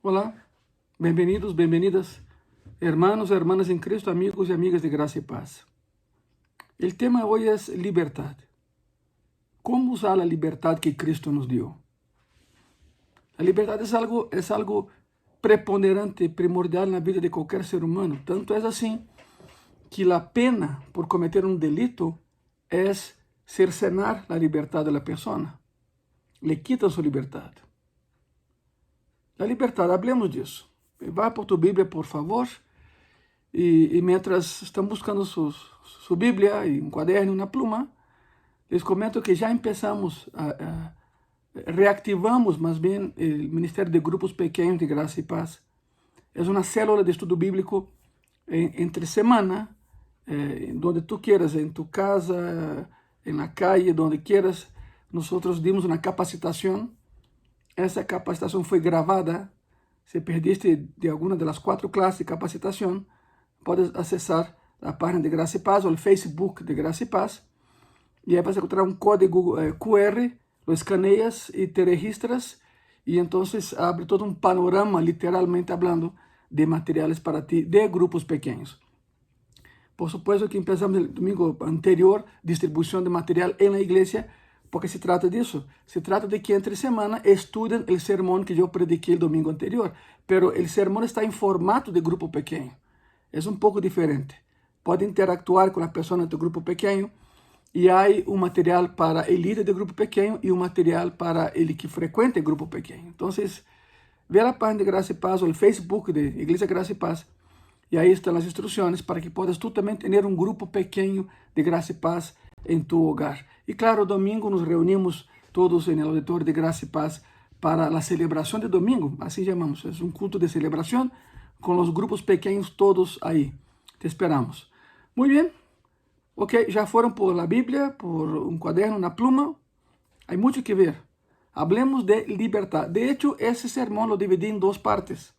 Olá, bem-vindos, bem-vindas, hermanos, hermanas em Cristo, amigos e amigas de graça e paz. O tema hoje é liberdade. Como usar a liberdade que Cristo nos deu? A liberdade é algo preponderante, primordial na vida de qualquer ser humano. Tanto é assim que a pena por cometer um delito é cercenar a liberdade da pessoa. Le quitam sua liberdade. A liberdade, hablemos disso. Vá por tu Bíblia, por favor. E mientras estão buscando sua Bíblia e um caderno e uma pluma, les comento que já começamos reactivamos mais bem o Ministério de Grupos Pequenos de Graça e Paz. É uma célula de estudo bíblico entre semana, onde tu quieras, em tu casa, na calle, donde quieras. Nós dimos uma capacitação. Essa capacitação foi gravada. Se perdiste de alguma das 4 classes de capacitação, podes acessar a página de Graça e Paz ou o Facebook de Graça e Paz. E aí vas encontrar um código QR, lo escaneias e te registras. E então abre todo um panorama, literalmente falando, de materiais para ti, de grupos pequenos. Por supuesto que começamos no domingo anterior, distribuição de material na igreja, porque se trata disso. Se trata de que entre semana estudem o sermão que eu prediquei o domingo anterior. Pero o sermão está em formato de grupo pequeno. É um pouco diferente. Pode interactuar com a pessoa do grupo pequeno. E há um material para o líder de grupo pequeno e um material para ele que frequenta o grupo pequeno. Então, vê a página de Graça e Paz ou o Facebook de Igreja Graça e Paz. E aí estão as instruções para que possas tu também ter um grupo pequeno de Graça e Paz em tu hogar. E claro, domingo nos reunimos todos no auditório de Graça e Paz para a celebração de domingo, assim chamamos. É um culto de celebração com os grupos pequenos todos aí. Te esperamos. Muito bem. Ok, já foram por a Bíblia, por um caderno, uma pluma. Há muito que ver. Hablemos de liberdade. De hecho, esse sermão lo dividi em 2 partes.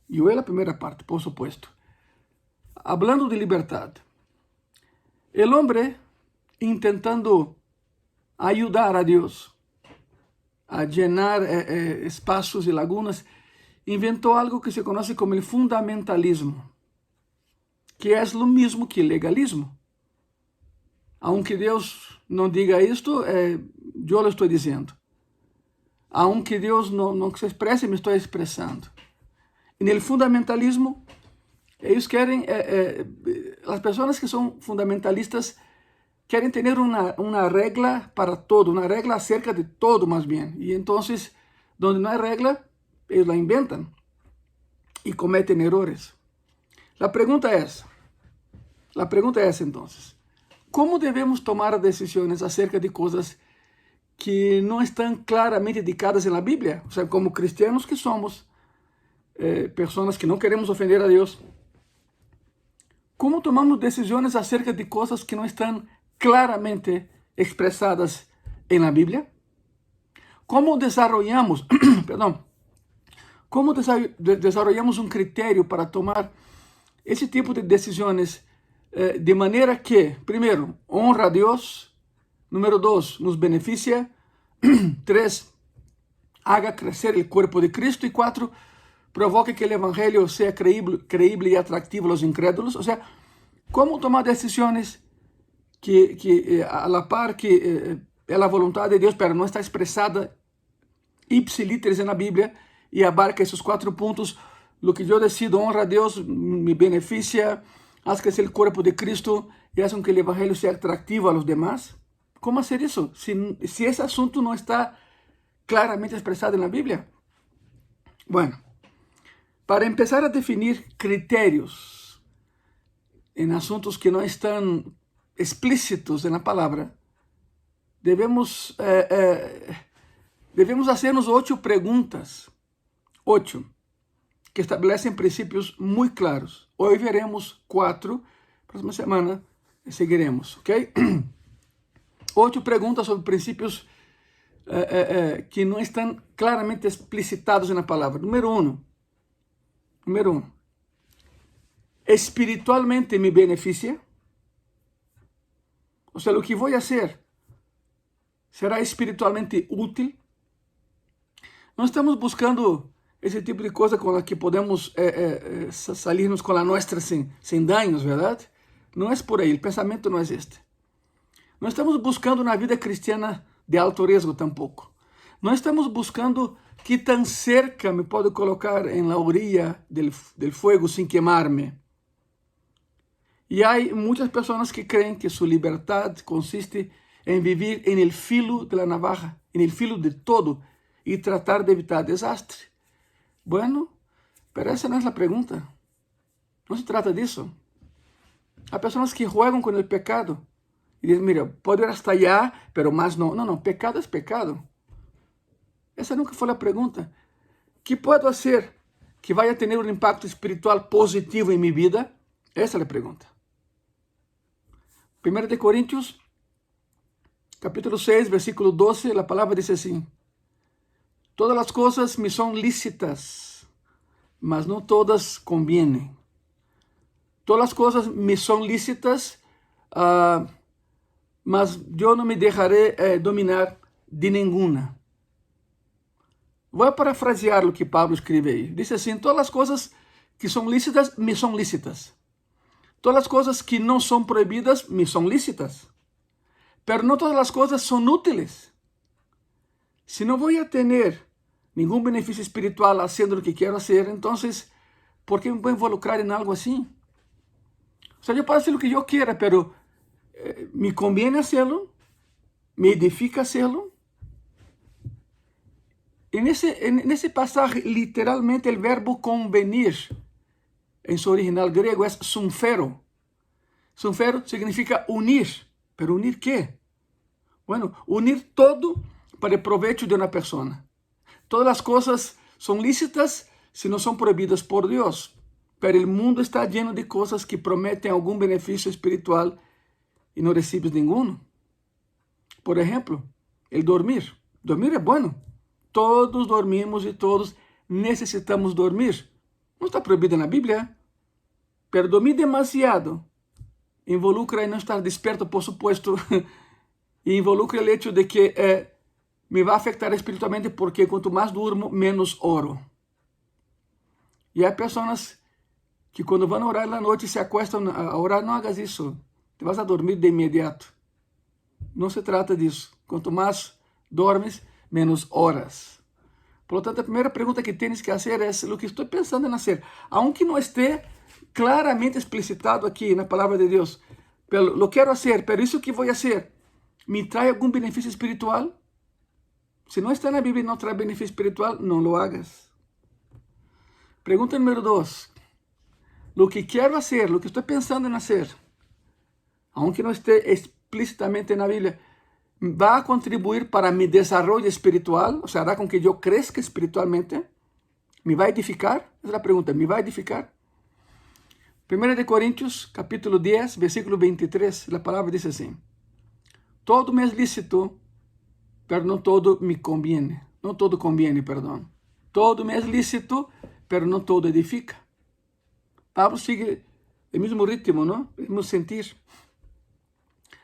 E eu é a primeira parte, por supuesto. Hablando de liberdade. El hombre intentando ayudar a Deus a llenar espaços e lagunas, inventou algo que se conoce como el fundamentalismo, que é o mesmo que legalismo. Aunque Deus não diga isto, eu lo estou dizendo. Aunque Deus não se expresse, me estou expressando. E no fundamentalismo, eles querem, as pessoas que são fundamentalistas querem ter uma regra para todo, uma regra acerca de todo, mais bem. E então, onde não há regra, eles la inventam e cometem errores. A pergunta é essa, então. Como devemos tomar decisões acerca de coisas que não estão claramente indicadas na Bíblia? Ou seja, como cristianos que somos, pessoas que não queremos ofender a Deus. Como tomamos decisões acerca de coisas que não estão claramente expressadas na Bíblia? Como desarrollamos, desarrollamos um critério para tomar esse tipo de decisões de maneira que, primeiro, honra a Deus, número 2, nos beneficia, 3, haga crescer o corpo de Cristo, e 4, provoque que o evangelho seja creíble e atrativo aos incrédulos. Ou seja, como tomar decisões que a la par que é a vontade de Deus, pero não está expressada ipsiliteris na Bíblia, e abarca esses 4 pontos. Lo que eu decido honra a Deus, me beneficia, haz crescer o corpo de Cristo e haz com que o evangelho seja atrativo a los demás. Como fazer isso? Se esse assunto não está claramente expressado na Bíblia. Bueno, para começar a definir critérios em assuntos que não estão explícitos na palavra, devemos hacernos 8 perguntas, 8, que estabelecem princípios muito claros. Hoje veremos 4, próxima semana seguiremos, ok? 8 perguntas sobre princípios que não estão claramente explicitados na palavra. Número 1. Espiritualmente me beneficia? Ou seja, o que vou fazer será espiritualmente útil? Não estamos buscando esse tipo de coisa com a que podemos salirnos com a nossa sem danos, verdade? Não é por aí, o pensamento não é este. Não estamos buscando na vida cristiana de alto risco tampouco. Não estamos buscando que tan cerca me pode colocar em la orilla del fuego sem queimar-me. E há muitas pessoas que creem que sua liberdade consiste em viver em el filo de la navaja, en el filo de todo, e tratar de evitar desastre. Bueno, pero essa não é a pergunta. Não se trata disso. Há pessoas que jogam com o pecado e dizem, mira, pode ir hasta allá, pero mais não. Não, pecado é pecado. Essa nunca foi a pergunta. Que posso fazer que vaya a ter um impacto espiritual positivo em minha vida? Essa é a pergunta. 1 de Coríntios, capítulo 6, versículo 12, a palavra diz assim: todas as coisas me são lícitas, mas não todas convienen. Todas as coisas me são lícitas, mas eu não me deixarei dominar de nenhuma. Vou parafrasear o que Pablo escreve aí. Diz assim: todas as coisas que são lícitas, me são lícitas. Todas as coisas que não são proibidas, me são lícitas. Pero não todas as coisas são úteis. Se não vou a ter nenhum benefício espiritual fazendo o que quero fazer, então, por que me vou involucrar em algo assim? O sea, eu posso fazer o que eu quero, pero me conviene hacerlo, me edifica hacerlo. Nesse passagem, literalmente, o verbo convenir, em seu original grego, é sumfero. Sumfero significa unir. Pero unir quê? Bueno, unir todo para o proveito de uma pessoa. Todas as coisas são lícitas se não são proibidas por Deus. Pero o mundo está lleno de coisas que prometem algum benefício espiritual e não recebes nenhum. Por exemplo, el dormir. Dormir é bueno. Todos dormimos e todos necessitamos dormir. Não está proibido na Bíblia. Pero dormir demasiado involucra em não estar desperto, por supuesto, e involucra o hecho de que me vai afetar espiritualmente, porque quanto mais durmo, menos oro. E há pessoas que quando vão orar na noite se acostam a orar. Não hagas isso, te vas a dormir de imediato. Não se trata disso. Quanto mais dormes, menos horas. Por lo tanto, a primeira pergunta que tens que fazer é o que estou pensando em fazer, aunque não esteja claramente explicitado aqui na palavra de Deus. Lo quero fazer, pero isso que vou fazer me traz algum benefício espiritual? Se não está na Bíblia e não traz benefício espiritual, não lo hagas. Pergunta número 2. Lo que quero fazer, lo que estou pensando em fazer, aunque não esteja explicitamente na Bíblia, vai contribuir para mi desarrollo espiritual? O sea, hará com que eu cresça espiritualmente? ¿Me vai edificar? Essa é a pergunta. ¿Me vai edificar? 1 de Coríntios, capítulo 10, versículo 23, a palavra diz assim: todo me é lícito, pero não todo me conviene. Não todo conviene, perdão. Todo me é lícito, pero não todo edifica. Pablo sigue o mesmo ritmo, não? O mesmo sentir.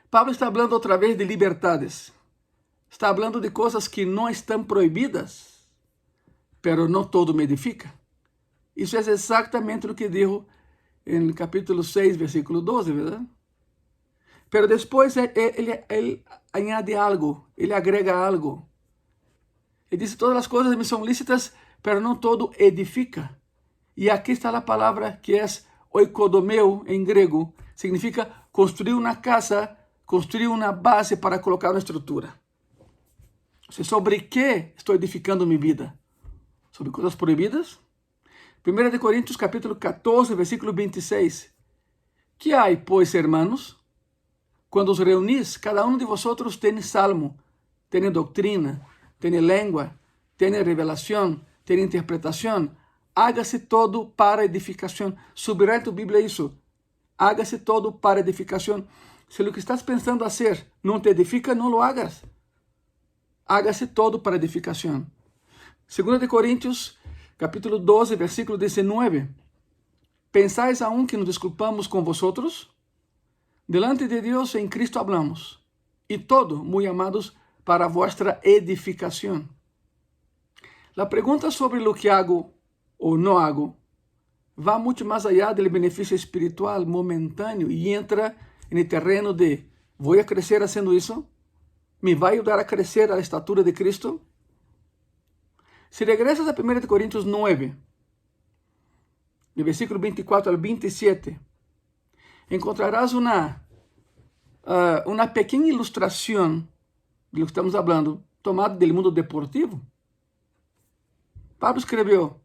Pablo está falando outra vez de liberdades. Está falando de coisas que não estão proibidas, pero não todo me edifica. Isso é exatamente o que dijo no capítulo 6, versículo 12, verdade? Pero depois ele añade algo, ele agrega algo. Ele diz: todas as coisas me são lícitas, pero não todo edifica. E aqui está a palavra que é oikodomeo em grego, significa construir uma casa, construir uma base para colocar uma estrutura. Sobre que estou edificando minha vida? Sobre coisas proibidas? 1 de Coríntios, capítulo 14, versículo 26. Que há, pois, hermanos, quando os reunis, cada um de vosotros tem salmo, tem doutrina, tem lengua, tem revelação, tem interpretação. Hágase todo para edificação. Subirá em tu Bíblia isso. Hágase todo para edificação. Se o que estás pensando fazer não te edifica, não lo hagas. Hágase todo para edificação. 2 de Coríntios, capítulo 12, versículo 19. ¿Pensáis aún que nos desculpamos con vosotros? Delante de Dios en Cristo hablamos, y todo, muy amados, para vuestra edificación. La pregunta sobre lo que hago ou não hago, va muito mais allá do benefício espiritual momentâneo e entra no terreno de vou a crescer fazendo isso? ¿Me vai ajudar a crescer à estatura de Cristo? Se regressas a 1 Coríntios 9, do versículo 24 ao 27, encontrarás uma pequena ilustração de lo que estamos falando, tomada do mundo deportivo. Pablo escreveu: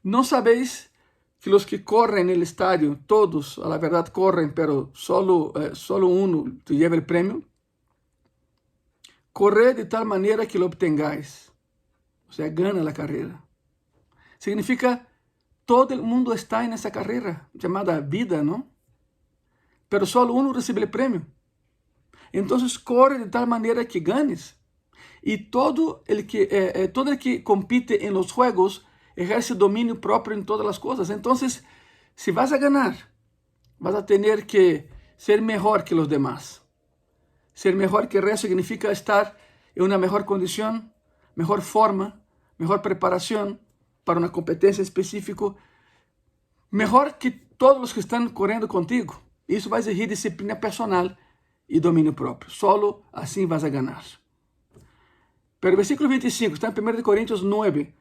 ¿No sabéis que los que corren en el estadio, todos a la verdad corren, pero solo uno te lleva el premio? Corred de tal manera que lo obtengáis. O sea, gana la carrera. Significa, todo el mundo está en esa carrera llamada vida, ¿no? Pero solo uno recibe el premio. Entonces, corre de tal manera que ganes. Y todo el que compite en los juegos ejerce dominio propio en todas las cosas. Entonces, si vas a ganar, vas a tener que ser mejor que los demás. Ser mejor que el resto significa estar en una mejor condición, mejor forma, mejor preparación para una competencia específica, mejor que todos los que están corriendo contigo. Isso vai exigir disciplina personal e domínio próprio. Solo assim vas a ganar. Pero o versículo 25, está em 1 Coríntios 9,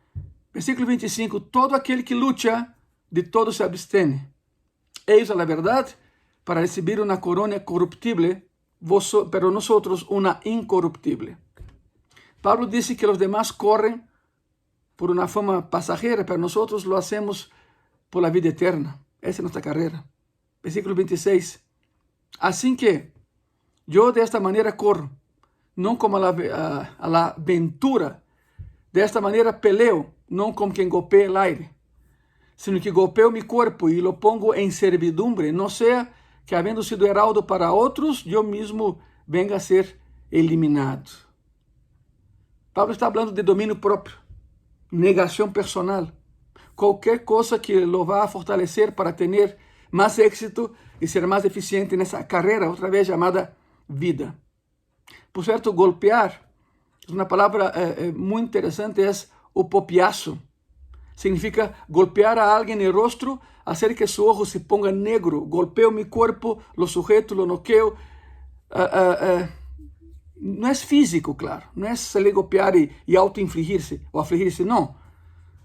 versículo 25, todo aquele que luta, de todo se abstene. Eis a verdade, para receber uma corona corruptível, pero nosotros una incorruptible. Pablo dice que los demás corren por una fama pasajera, pero nosotros lo hacemos por la vida eterna. Esa es nuestra carrera. Versículo 26. Así que yo de esta manera corro, no como a la aventura. De esta manera peleo, no como quien golpea el aire, sino que golpeo mi cuerpo y lo pongo en servidumbre, no sea que habiendo sido heraldo para otros, yo mismo venga a ser eliminado. Pablo está hablando de dominio propio, negación personal, cualquier cosa que lo va a fortalecer para tener más éxito y ser más eficiente en esa carrera, otra vez llamada vida. Por cierto, golpear es una palabra muy interesante, es upopiazo. Significa golpear a alguien en el rostro, hacer que su ojo se ponga negro. Golpeo mi cuerpo, lo sujeto, lo noqueo. No es físico, claro. No es salir a golpear y autoinfligirse o afligirse, no.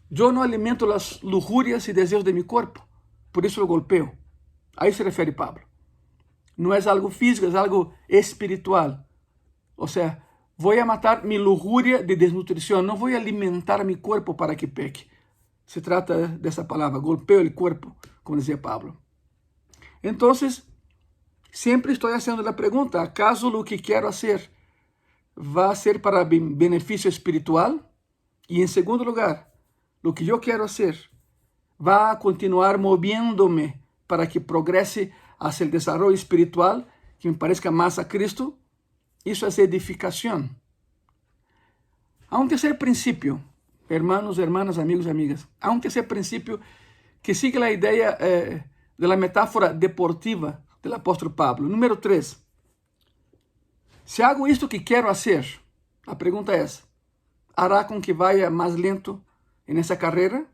Yo no alimento las lujurias y deseos de mi cuerpo. Por eso lo golpeo. Ahí se refiere Pablo. No es algo físico, es algo espiritual. O sea, voy a matar mi lujuria de desnutrición. No voy a alimentar mi cuerpo para que peque. Se trata de esa palabra, golpeo el cuerpo, como decía Pablo. Entonces, siempre estoy haciendo la pregunta, ¿acaso lo que quiero hacer va a ser para beneficio espiritual? Y en segundo lugar, lo que yo quiero hacer va a continuar moviéndome para que progrese hacia el desarrollo espiritual, que me parezca más a Cristo. Eso es edificación. Há um terceiro princípio, hermanos, hermanas, amigos e amigas. Há um terceiro princípio que sigue a ideia da metáfora deportiva do apóstolo Pablo. Número 3. Se hago isto que quero fazer, a pergunta é: hará com que vaya mais lento nessa carreira?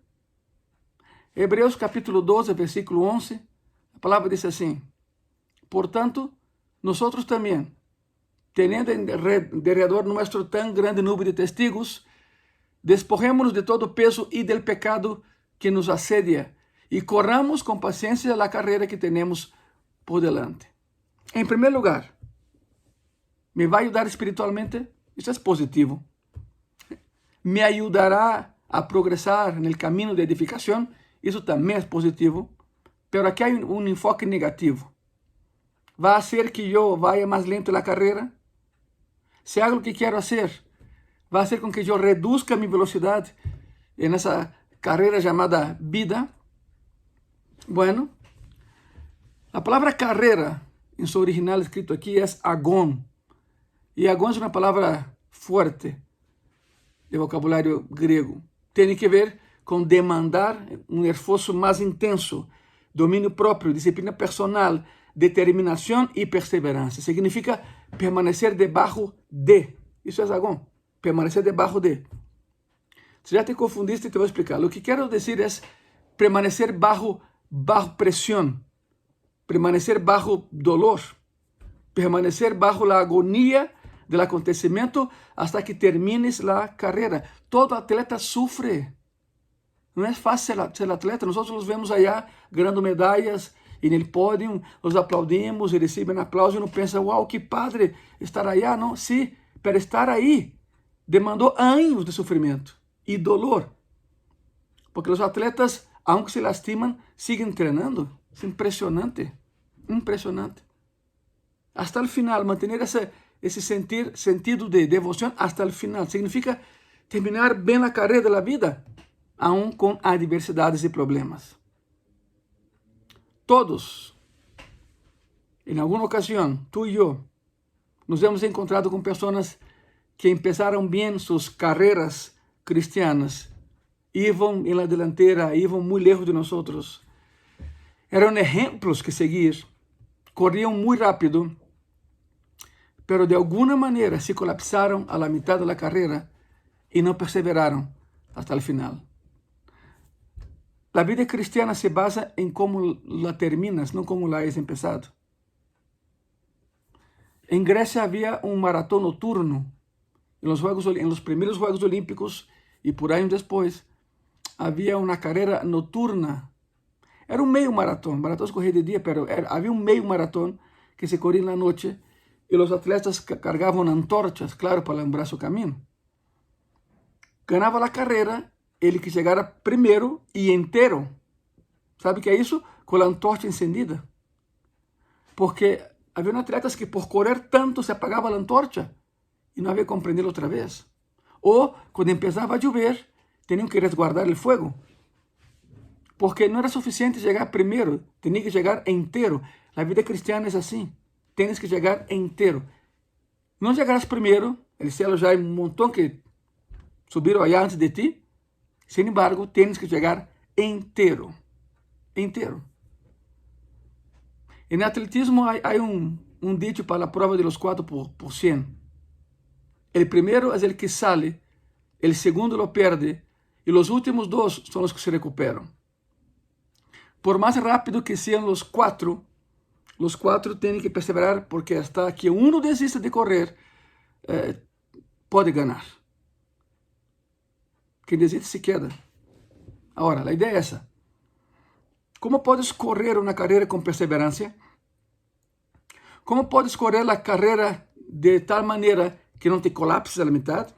Hebreus capítulo 12, versículo 11, a palavra diz assim: portanto, nosotros também, teniendo alrededor nuestro tan grande nube de testigos, despojémonos de todo peso y del pecado que nos asedia y corramos con paciencia la carrera que tenemos por delante. En primer lugar, ¿me va a ayudar espiritualmente? Eso es positivo. ¿Me ayudará a progresar en el camino de edificación? Eso también es positivo. Pero aquí hay un enfoque negativo. ¿Va a hacer que yo vaya más lento en la carrera? Si hago lo que quiero hacer, va a hacer con que yo reduzca mi velocidad en esa carrera llamada vida. Bueno, la palabra carrera en su original escrito aquí es agón. Y agón es una palabra fuerte de vocabulario griego. Tiene que ver con demandar un esfuerzo más intenso, dominio propio, disciplina personal, determinación y perseverancia. Significa permanecer debajo de. Eso es agón. Permanecer debajo de. Se já te confundiste, te vou explicar. O que quero dizer é permanecer bajo presión, permanecer bajo dolor, permanecer bajo la agonía del acontecimiento hasta que termines la carrera. Todo atleta sufre. Não é fácil ser atleta. Nós os vemos allá ganhando medalhas e no pódio, os aplaudimos e recebem aplausos e uno pensa, uau, que padre estar allá. Não, sim, para estar aí demandou anos de sofrimento e dolor. Porque os atletas, aunque se lastimam, siguen treinando. É impressionante, impressionante. Hasta el final, mantener esse sentido de devoção hasta el final. Significa terminar bem a carreira da vida, aún com adversidades e problemas. Todos, em alguma ocasião, tu e eu, nos hemos encontrado com pessoas que empezaram bem suas carreiras cristianas, iam em la delantera, iam muito lejos de nós. Eram exemplos que seguir, corriam muito rápido, pero de alguma maneira se colapsaram a la mitad da carreira e não perseveraram hasta el final. A vida cristiana se basa em como la terminas, não como la has empezado. Em Grécia havia um maratón noturno. Em los primeiros Juegos Olímpicos e por anos depois, havia uma carreira noturna. Era um meio maratón. Maratón se corria de dia, pero havia um meio maratón que se corria na noite e os atletas carregavam antorchas, claro, para alumbrar seu caminho. Ganhava a carreira ele que chegara primeiro e inteiro. Sabe o que é isso? Com a antorcha encendida. Porque havia atletas que por correr tanto se apagava a antorcha e não havia como prendê-lo outra vez. Ou, quando começava a chover, tinham que resguardar o fogo. Porque não era suficiente chegar primeiro, tinha que chegar inteiro. A vida cristiana é assim. Tens que chegar inteiro. Não chegarás primeiro, o céu já há um montão que subiram allá antes de ti. Sin embargo, tienes que chegar inteiro. Inteiro. En atletismo hay un dicho para la prueba de los 4 por 100. El primero es el que sale, el segundo lo pierde y los últimos 2 son los que se recuperan. Por más rápido que sean los 4 tienen que perseverar porque hasta que uno desista de correr, puede ganar. Quem desiste se queda. Agora, a ideia é essa. Como podes correr uma carreira com perseverança? Como podes correr a carreira de tal maneira que não te colapses à metade?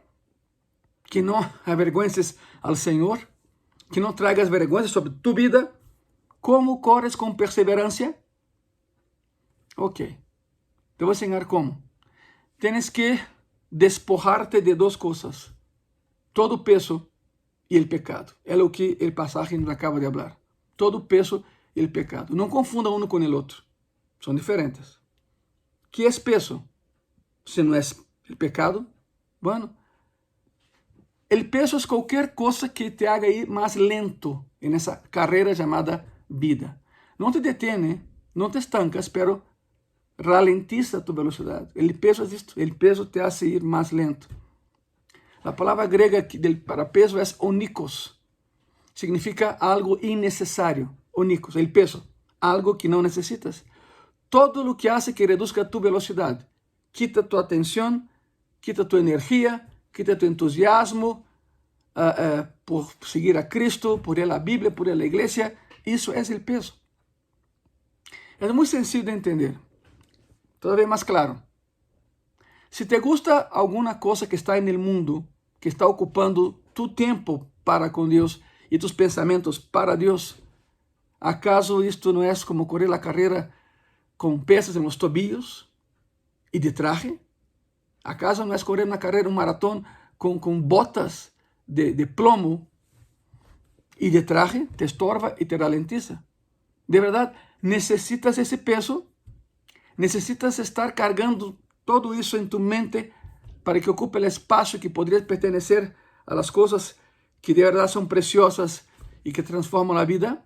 Que não avergüences ao Senhor? Que não tragas vergüenza sobre tu vida? Como corres com perseverança? Ok. Te vou ensinar como. Tienes que despojarte de 2 coisas. Todo o peso e o pecado. É o que o passagem nos acaba de falar. Todo o peso e o pecado. Não confunda um com o outro. São diferentes. Que é peso? Se não é o pecado, bueno. O peso é qualquer coisa que te haga ir mais lento nessa carreira chamada vida. Não te detém, não te estancas, pero ralentiza tu velocidade. O peso é isto. O peso te hace ir mais lento. A palavra grega para peso é onikos. Significa algo innecessário. Onikos, o peso. Algo que não necessitas. Todo o que hace que reduzca tu velocidade. Quita tu atenção, quita tu energia, quita tu entusiasmo por seguir a Cristo, por ir a Bíblia, por ir a igreja. Isso é o peso. É muito sencillo de entender. Todavía mais claro. Se te gusta alguma coisa que está no mundo, que está ocupando tu tempo para com Deus e tus pensamentos para Deus, ¿acaso isto não é como correr a carreira com pesas nos tobillos e de traje? ¿Acaso não é correr uma carreira, um maratón com botas de plomo e de traje? Te estorba e te ralentiza. De verdade, necessitas esse peso? Necessitas estar cargando todo isso em tu mente para que ocupe o espaço que poderia pertencer a las coisas que de verdade são preciosas e que transformam a vida?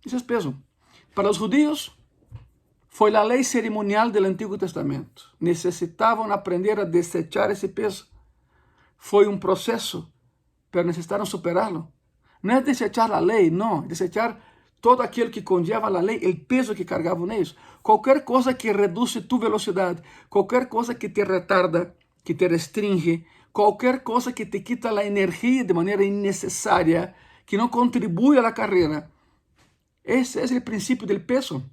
Isso é peso. Para os judíos, foi a lei cerimonial do Antigo Testamento. Necessitavam aprender a desechar esse peso. Foi um processo pero necesitaron superarlo. No es desechar la ley, no, desechar todo aquilo que conlleva a lei, o peso que carregavam neles. Qualquer coisa que reduz tu velocidade, qualquer coisa que te retarda, que te restringe, qualquer coisa que te quita a energia de maneira innecessária, que não contribui à carreira. Esse é o princípio do peso.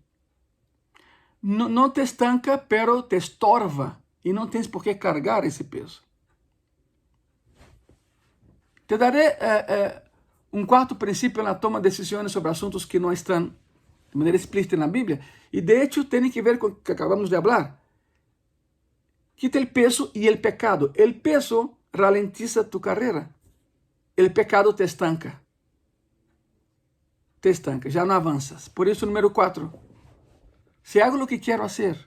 Não te estanca, pero te estorva. E não tens por que carregar esse peso. Te daré um quarto princípio na toma de decisões sobre assuntos que não estão de maneira explícita na Bíblia. E de hecho tem que ver com o que acabamos de falar. Quita o peso e o pecado. O peso ralentiza tu carreira. O pecado te estanca. Te estanca, já não avanças. Por isso, número 4. Se hago o que quero fazer,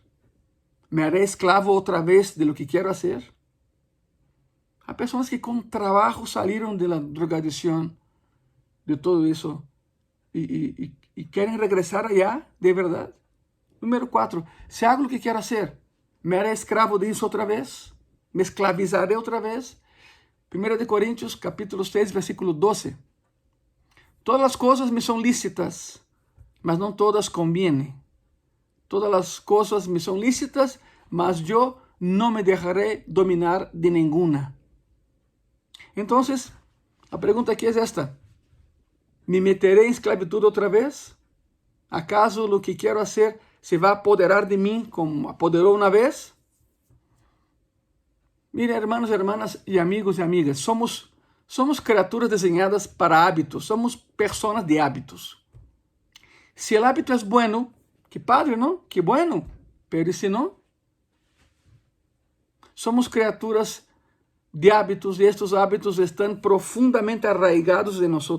me haré esclavo outra vez de lo que quero fazer. Há pessoas que com trabalho saíram da drogadicção, de tudo isso, e querem regressar allá, de verdade. Número 4. Se hago o que quero fazer, me haré escravo disso outra vez, me esclavizaré outra vez. 1 Coríntios, capítulo 6, versículo 12. Todas as coisas me são lícitas, mas não todas convêm. Todas as coisas me são lícitas, mas eu não me deixaré dominar de nenhuma. Então, a pergunta aqui é esta: me meteré em esclavitud outra vez? ¿Acaso o que quero fazer se vai apoderar de mim como apoderou uma vez? Mire, hermanos, hermanas e amigos e amigas, somos criaturas desenhadas para hábitos, somos personas de hábitos. Se o hábito é bueno, que padre, não? Que bueno, pero se não? Somos criaturas de hábitos e estes hábitos estão profundamente arraigados em nós. O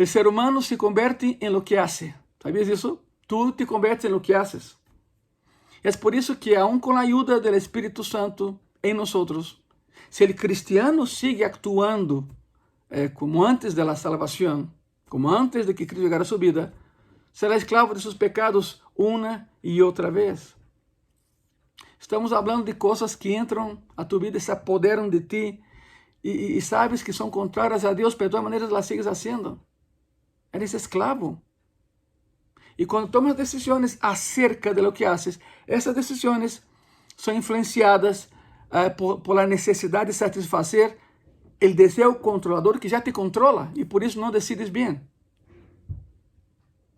ser humano se converte em lo que hace. ¿Sabías isso? Tu te convertes em lo que haces. É por isso que, aun com a ajuda do Espírito Santo em nós, se o cristiano sigue actuando como antes da salvação, como antes de que Cristo chegara a sua vida, será escravo de seus pecados uma e outra vez. Estamos falando de coisas que entram a tu vida e se apoderam de ti e sabes que são contrárias a Deus, pero de todas maneiras las sigues haciendo. Eres esclavo. E quando tomas decisões acerca de lo que haces, essas decisões são influenciadas por a necessidade de satisfazer o desejo controlador que já te controla e por isso não decides bem.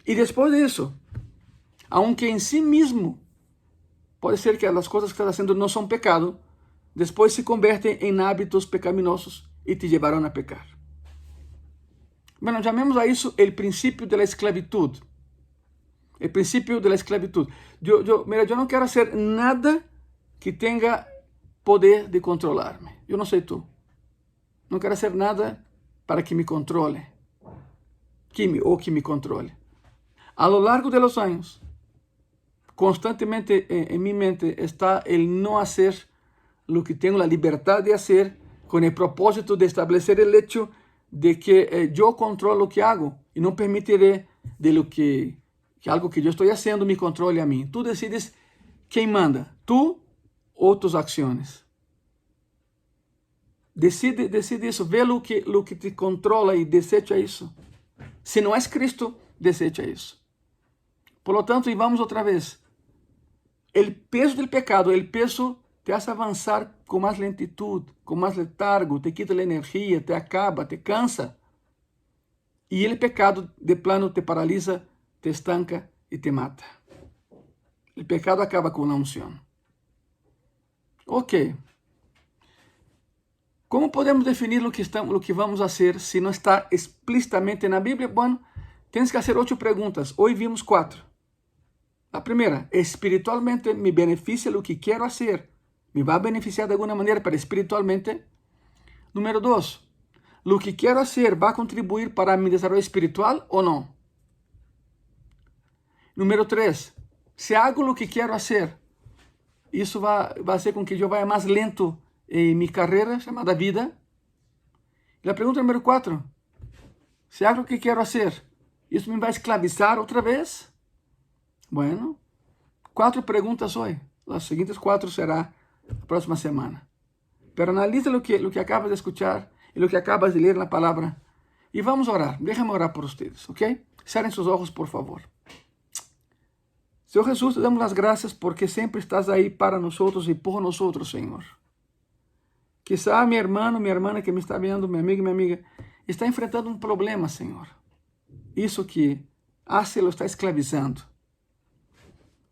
E depois disso, aunque em si mesmo pode ser que as coisas que estás fazendo não são pecado, depois se convertem em hábitos pecaminosos e te levarão a pecar. Bueno, chamemos a isso o princípio da esclavitud. O princípio da esclavitud. Mira, eu não quero fazer nada que tenha poder de controlar-me. Eu não sei tu. Não quero fazer nada para que me controle. Que me controle. A lo largo de los años, constantemente en mi mente está el no hacer lo que tengo la libertad de hacer con el propósito de establecer el hecho de que yo controlo lo que hago y no permitiré de lo que algo que yo estoy haciendo me controle a mí. Tú decides quién manda, tú o tus acciones. Decide eso, ve lo que te controla y desecha eso. Si no es Cristo, desecha eso. Por lo tanto, y vamos otra vez. El peso del pecado, el peso te hace avanzar con más lentitud, con más letargo, te quita la energía, te acaba, te cansa. Y el pecado de plano te paraliza, te estanca y te mata. El pecado acaba con la unción. Ok. ¿Cómo podemos definir lo que vamos a hacer si no está explícitamente en la Biblia? Bueno, tienes que hacer 8 preguntas. Hoy vimos 4. La primera, espiritualmente me beneficia lo que quiero hacer. ¿Me va a beneficiar de alguna manera, pero espiritualmente? Número 2, ¿lo que quiero hacer va a contribuir para mi desarrollo espiritual o no? Número 3, si hago lo que quiero hacer, eso va a hacer con que yo vaya más lento en mi carrera llamada vida. La pregunta número 4, si hago lo que quiero hacer, ¿eso me va a esclavizar otra vez? Bueno, 4 preguntas hoy. Las siguientes 4 será la próxima semana. pero analiza lo que acabas de escuchar y lo que acabas de leer en la palabra. Y vamos a orar. Déjame orar por ustedes, ¿ok? Cierren sus ojos, por favor. Señor Jesús, te damos las gracias porque siempre estás ahí para nosotros y por nosotros, Señor. Quizá mi hermano, mi hermana que me está viendo, mi amiga y mi amiga, está enfrentando un problema, Señor. Eso que hace lo está esclavizando.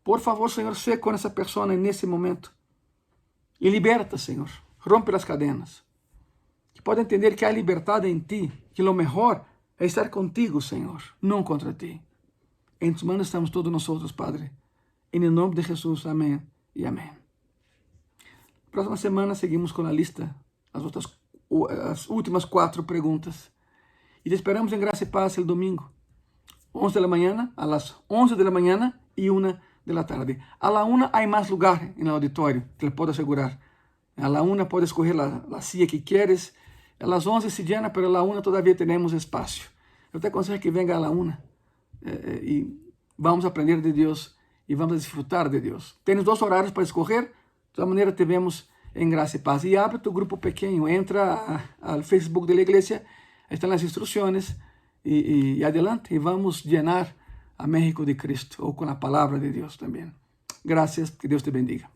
Por favor, Señor, sé con esa persona en ese momento. Y liberta, Señor. Rompe las cadenas. Que pueda entender que hay libertad en ti. Que lo mejor es estar contigo, Señor, no contra ti. En tus manos estamos todos nosotros, Padre. En el nombre de Jesús, amén y amén. Próxima semana seguimos con la lista, las últimas 4 preguntas. Y te esperamos en Gracia y Paz el domingo. 11 de la mañana, a las 11 de la mañana y 1 de la tarde. A la 1 hay más lugar en el auditorio, te lo puedo asegurar. A la 1 puedes escoger la silla que quieres. A las 11 se llena, pero a la 1 todavía tenemos espacio. Yo te aconsejo que venga a la 1 y vamos a aprender de Dios y vamos a disfrutar de Dios. Tienes 2 horarios para escoger. De todas maneras, te vemos en Gracia y Paz. Y abre tu grupo pequeño. Entra al Facebook de la iglesia. Ahí están las instrucciones. Y adelante. Y vamos a llenar a México de Cristo. O con la palabra de Dios también. Gracias. Que Dios te bendiga.